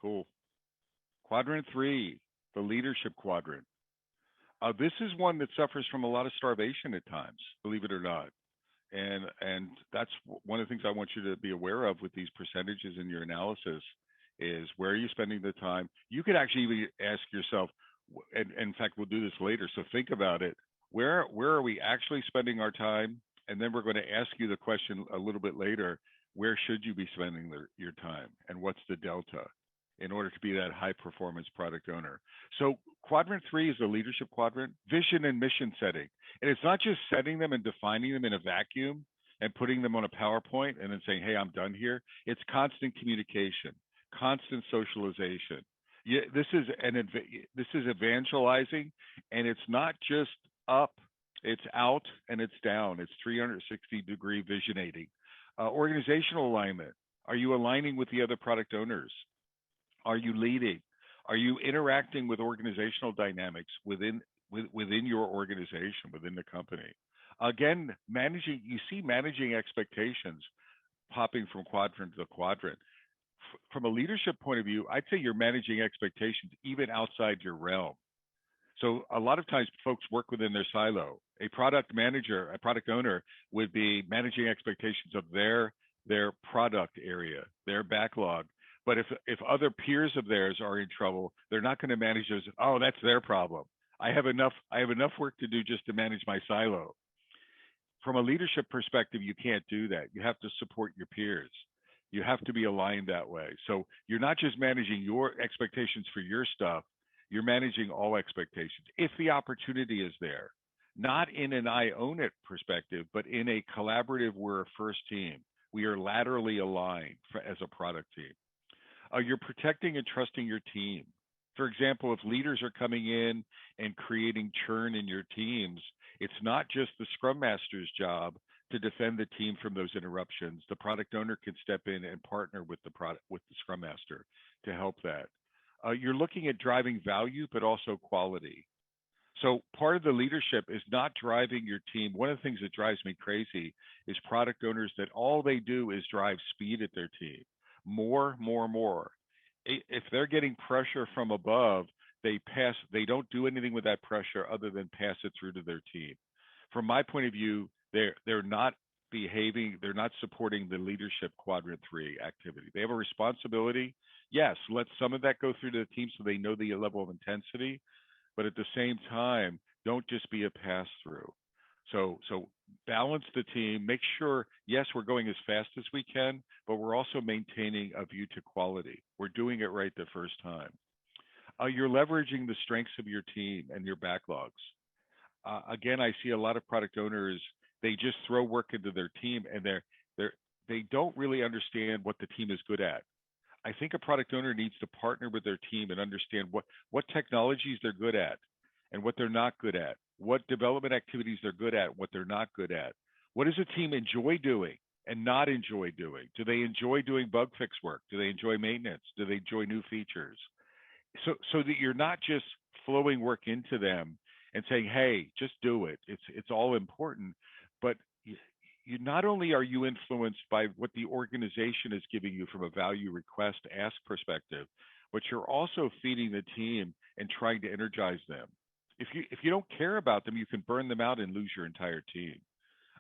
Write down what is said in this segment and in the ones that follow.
Cool. Quadrant three, the leadership quadrant. This is one that suffers from a lot of starvation at times, believe it or not. And that's one of the things I want you to be aware of with these percentages in your analysis is where are you spending the time? You could actually even ask yourself, and in fact, we'll do this later. So think about it. Where are we actually spending our time? And then we're going to ask you the question a little bit later. Where should you be spending your time, and what's the delta in order to be that high performance product owner? So quadrant three is the leadership quadrant, vision and mission setting. And it's not just setting them and defining them in a vacuum and putting them on a PowerPoint and then saying, hey, I'm done here. It's constant communication, constant socialization. Yeah, this is evangelizing, and it's not just up, it's out and it's down. It's 360-degree visionating. Organizational alignment. Are you aligning with the other product owners? Are you leading? Are you interacting with organizational dynamics within your organization, within the company? Again, you see managing expectations popping from quadrant to quadrant. From a leadership point of view, I'd say you're managing expectations even outside your realm. So a lot of times folks work within their silo. A product manager, a product owner would be managing expectations of their product area, their backlog. But if other peers of theirs are in trouble, they're not going to manage those. Oh, that's their problem. I have enough work to do just to manage my silo. From a leadership perspective, you can't do that. You have to support your peers. You have to be aligned that way. So you're not just managing your expectations for your stuff, you're managing all expectations. If the opportunity is there, not in an I own it perspective, but in a collaborative, we're a first team. We are laterally aligned as a product team. You're protecting and trusting your team. For example, if leaders are coming in and creating churn in your teams, it's not just the Scrum Master's job to defend the team from those interruptions. The product owner can step in and partner with the Scrum Master to help that. You're looking at driving value, but also quality. So part of the leadership is not driving your team. One of the things that drives me crazy is product owners that all they do is drive speed at their team. More. If they're getting pressure from above, they don't do anything with that pressure other than pass it through to their team. From my point of view, they're not supporting the leadership quadrant three activity. They have a responsibility. Yes, let some of that go through to the team so they know the level of intensity, but at the same time, don't just be a pass through. So balance the team, make sure, yes, we're going as fast as we can, but we're also maintaining a view to quality. We're doing it right the first time. You're leveraging the strengths of your team and your backlogs. Again, I see a lot of product owners, they just throw work into their team and they don't really understand what the team is good at. I think a product owner needs to partner with their team and understand what technologies they're good at and what they're not good at, what development activities they're good at, what they're not good at. What does a team enjoy doing and not enjoy doing? Do they enjoy doing bug fix work? Do they enjoy maintenance? Do they enjoy new features? So that you're not just flowing work into them and saying, hey, just do it. It's all important. But you not only are you influenced by what the organization is giving you from a value request ask perspective, but you're also feeding the team and trying to energize them. If you don't care about them, you can burn them out and lose your entire team.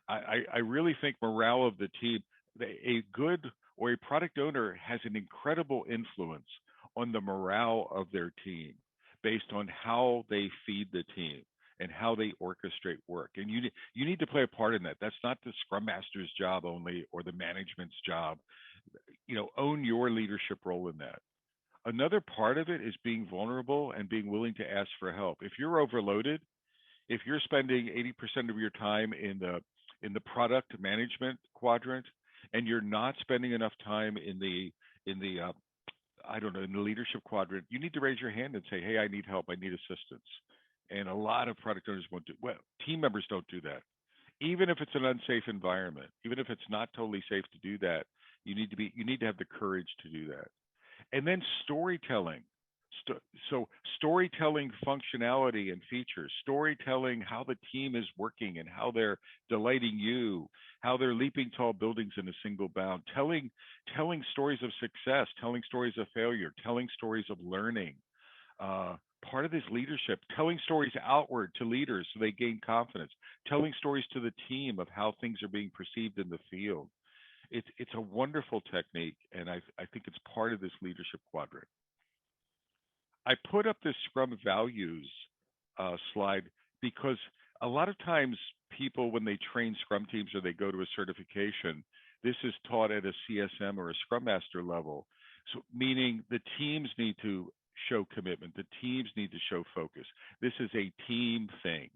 I really think morale of the team, a good or a product owner has an incredible influence on the morale of their team based on how they feed the team and how they orchestrate work. And you need to play a part in that. That's not the Scrum Master's job only or the management's job. Own your leadership role in that. Another part of it is being vulnerable and being willing to ask for help. If you're overloaded, if you're spending 80% of your time in the product management quadrant, and you're not spending enough time in the leadership quadrant, you need to raise your hand and say, hey, I need help, I need assistance. And a lot of product owners won't do. Well, team members don't do that. Even if it's an unsafe environment, even if it's not totally safe to do that, you need to have the courage to do that. And then storytelling. So storytelling functionality and features, storytelling how the team is working and how they're delighting you, how they're leaping tall buildings in a single bound, telling stories of success, telling stories of failure, telling stories of learning. Uh, Part of this leadership, telling stories outward to leaders so they gain confidence, telling stories to the team of how things are being perceived in the field. It's a wonderful technique, and I think it's part of this leadership quadrant. I put up this Scrum values slide because a lot of times people, when they train Scrum teams or they go to a certification, this is taught at a CSM or a Scrum Master level. So, meaning the teams need to show commitment, the teams need to show focus. This is a team thing.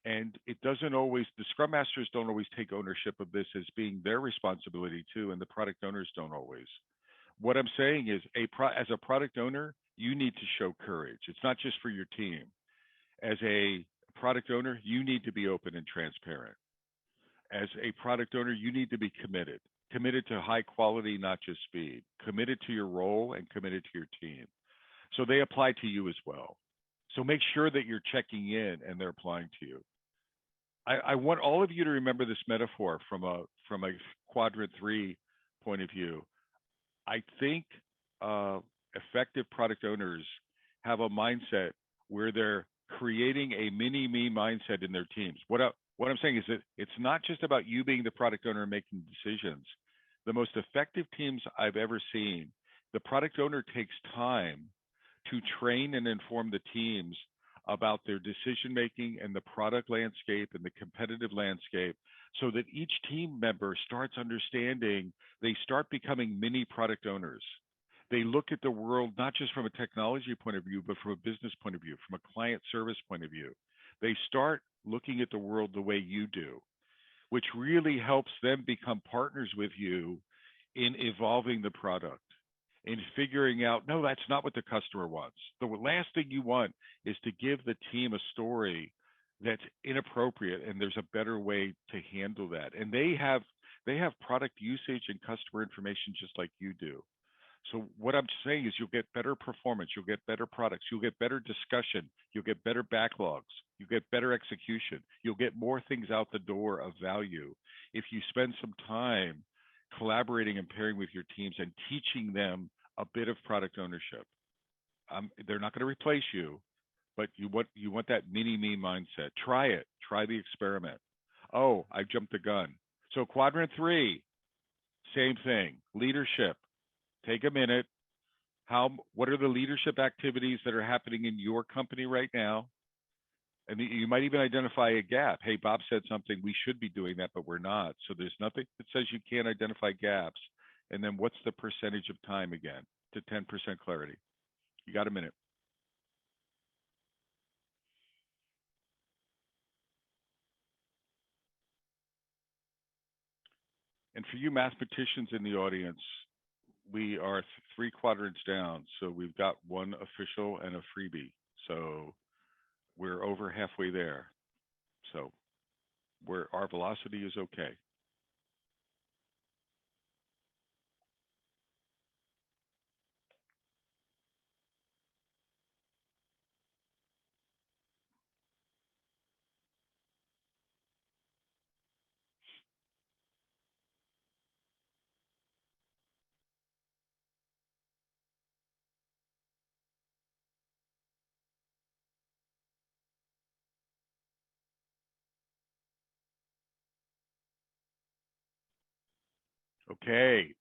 And it doesn't always, the Scrum Masters don't always take ownership of this as being their responsibility too, and the product owners don't always. What I'm saying is, as a product owner, you need to show courage. It's not just for your team. As a product owner, you need to be open and transparent. As a product owner, you need to be committed to high quality, not just speed, committed to your role and committed to your team. So they apply to you as well. So make sure that you're checking in and they're applying to you. I want all of you to remember this metaphor from a quadrant 3 point of view. I think effective product owners have a mindset where they're creating a mini me mindset in their teams. What I'm saying is that it's not just about you being the product owner and making decisions. The most effective teams I've ever seen, the product owner takes time to train and inform the teams about their decision making and the product landscape and the competitive landscape so that each team member starts understanding, they start becoming mini product owners. They look at the world not just from a technology point of view, but from a business point of view, from a client service point of view. They start looking at the world the way you do, which really helps them become partners with you in evolving the product, in figuring out, no, that's not what the customer wants. The last thing you want is to give the team a story that's inappropriate, and there's a better way to handle that. And they have product usage and customer information just like you do. So what I'm saying is you'll get better performance, you'll get better products, you'll get better discussion, you'll get better backlogs, you'll get better execution, you'll get more things out the door of value if you spend some time collaborating and pairing with your teams and teaching them a bit of product ownership. They're not going to replace you, but you want that mini me mindset. Try it. Try the experiment. Oh, I jumped the gun. So quadrant 3, same thing. Leadership. Take a minute. What are the leadership activities that are happening in your company right now? And you might even identify a gap. Hey, Bob said something, we should be doing that, but we're not. So there's nothing that says you can't identify gaps. And then what's the percentage of time again to 10% clarity? You got a minute. And for you mathematicians in the audience, we are 3 quadrants down. So we've got one official and a freebie. So we're over halfway there. So our velocity is okay. Okay.